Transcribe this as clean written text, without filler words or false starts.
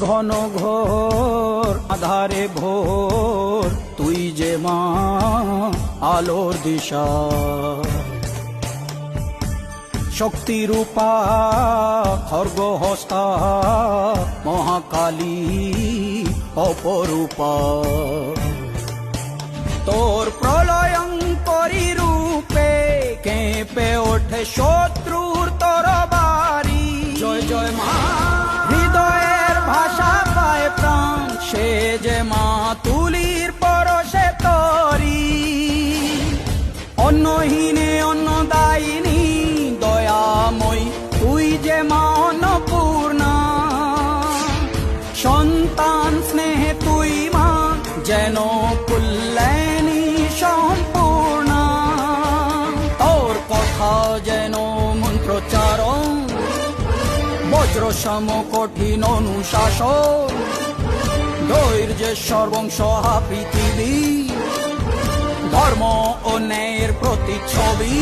ঘন ঘোর আধারে ভোর তুই যে মা আলোর দিশা, শক্তিরূপা খর্গহস্তা মহাকালী অপরূপা। তোর প্রলয়ঙ্করী রূপে কেঁপে ওঠে শত্রুর তরবারি। জয় জয় মা, হৃদয়ের ভাষা পায় প্রাণ, সে যে মা তুলির পরশে তরি। অন্নহীনে অন্নদায়িনী দয়াময়ী তুই যে মা অন্নপূর্ণা। সন্তান স্নেহে তুই মা যেন কল্যাণী সম্পূর্ণা। তোর কথা যেন মন্ত্রোচ্চারণ, বজ্র সম কঠিন অনুশাসন। ধৈর্যের সর্বংসহা পৃথিবী, ধর্ম ও ন্যায়ের প্রতিচ্ছবি।